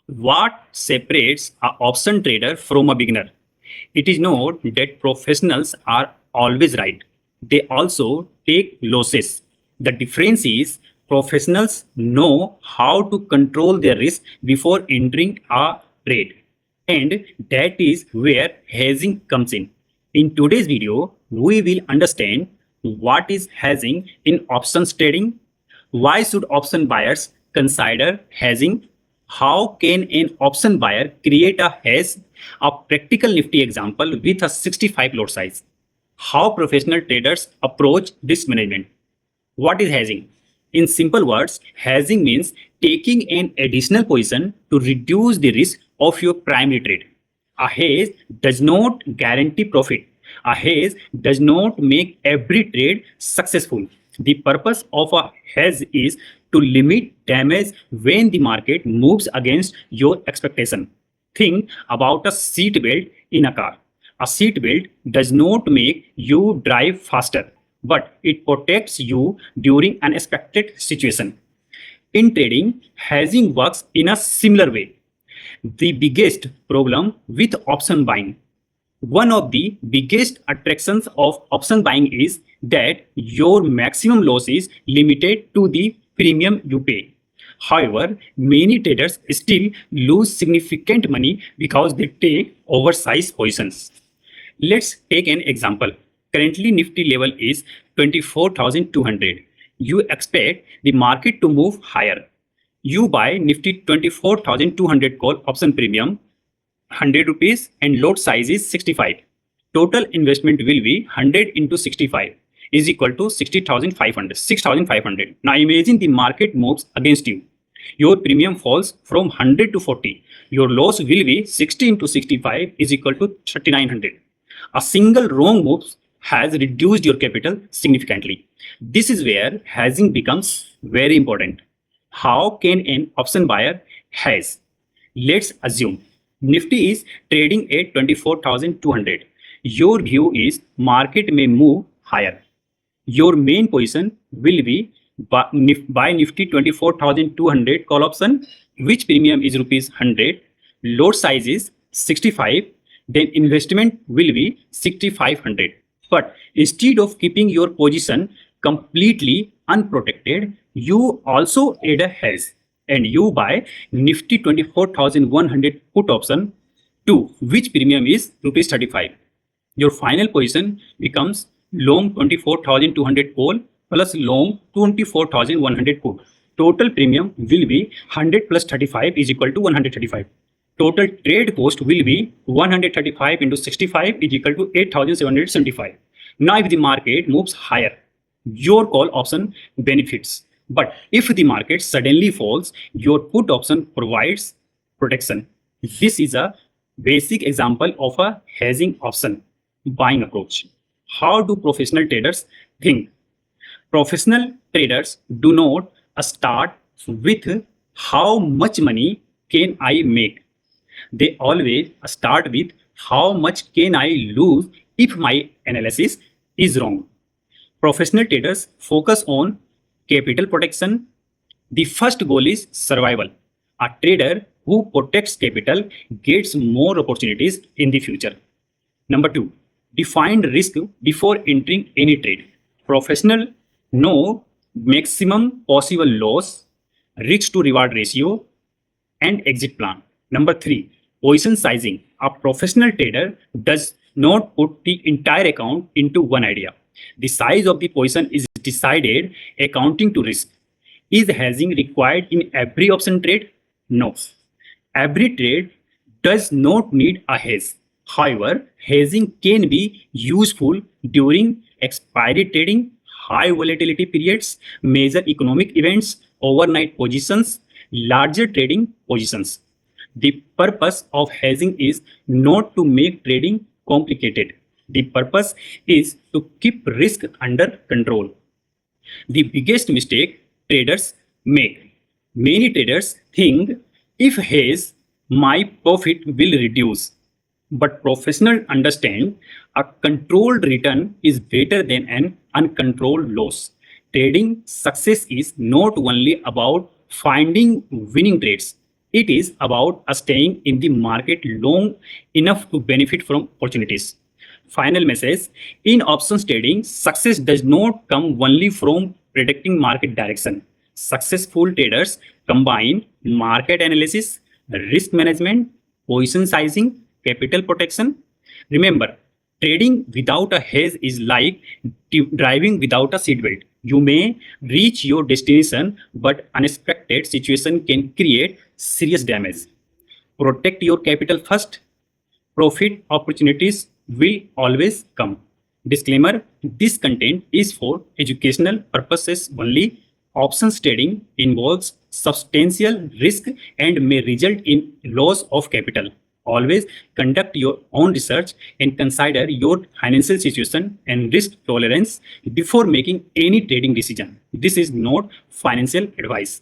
What separates an option trader from a beginner? It is not that professionals are always right. They also take losses. The difference is professionals know how to control their risk before entering a trade. And that is where hedging comes in. In today's video, we will understand what is hedging in options trading, why should option buyers consider hedging, how can an option buyer create a hedge, a practical Nifty example with a 65 lot size, how professional traders approach risk management. What is hedging? In simple words, hedging means taking an additional position to reduce the risk of your primary trade. A hedge does not guarantee profit. A hedge does not make every trade successful. The purpose of a hedge is to limit damage when the market moves against your expectation. Think about a seat belt in a car. A seat belt does not make you drive faster, but it protects you during unexpected situation. In trading, hedging works in a similar way. The biggest problem with option buying. One of the biggest attractions of option buying is that your maximum loss is limited to the premium you pay. However, many traders still lose significant money because they take oversized positions. Let's take an example. Currently, Nifty level is 24,200. You expect the market to move higher. You buy Nifty 24,200 call option premium 100 rupees and lot size is 65. Total investment will be 100 into 65 is equal to 60,500. 6,500. Now imagine the market moves against you. Your premium falls from 100 to 40. Your loss will be 60 into 65 is equal to 3,900. A single wrong move has reduced your capital significantly. This is where hedging becomes very important. How can an option buyer hedge? Let's assume Nifty is trading at 24,200. Your view is market may move higher. Your main position will be buy Nifty 24,200 call option, which premium is rupees 100. Lot size is 65. Then investment will be 6,500. But instead of keeping your position completely unprotected, you also add a hedge and you buy Nifty 24,100 put option 2, which premium is rupees 35. Your final position becomes long 24,200 call plus long 24,100 put. Total premium will be 100 plus 35 is equal to 135. Total trade cost will be 135 into 65 is equal to 8,775. Now if the market moves higher, your call option benefits. But if the market suddenly falls, your put option provides protection. This is a basic example of a hedging option buying approach. How do professional traders think? Professional traders do not start with how much money can I make. They always start with how much can I lose if my analysis is wrong. Professional traders focus on capital protection. The first goal is survival. A trader who protects capital gets more opportunities in the future. Number 2, define risk before entering any trade. Professional know maximum possible loss, risk to reward ratio, and exit plan. Number 3, position sizing. A professional trader does not put the entire account into one idea. The size of the position is decided accounting to risk. Is hedging required in every option trade? No. Every trade does not need a hedge. However, hedging can be useful during expiry trading, high volatility periods, major economic events, overnight positions, larger trading positions. The purpose of hedging is not to make trading complicated. The purpose is to keep risk under control. The biggest mistake traders make. Many traders think if hedge, my profit will reduce. But professionals understand a controlled return is better than an uncontrolled loss. Trading success is not only about finding winning trades. It is about staying in the market long enough to benefit from opportunities. Final message: in options trading, success does not come only from predicting market direction. Successful traders combine market analysis, risk management, position sizing, capital protection. Remember, trading without a hedge is like driving without a seatbelt. You may reach your destination, but unexpected situation can create serious damage. Protect your capital first. Profit opportunities will always come. Disclaimer: this content is for educational purposes only. Options trading involves substantial risk and may result in loss of capital. Always conduct your own research and consider your financial situation and risk tolerance before making any trading decision. This is not financial advice.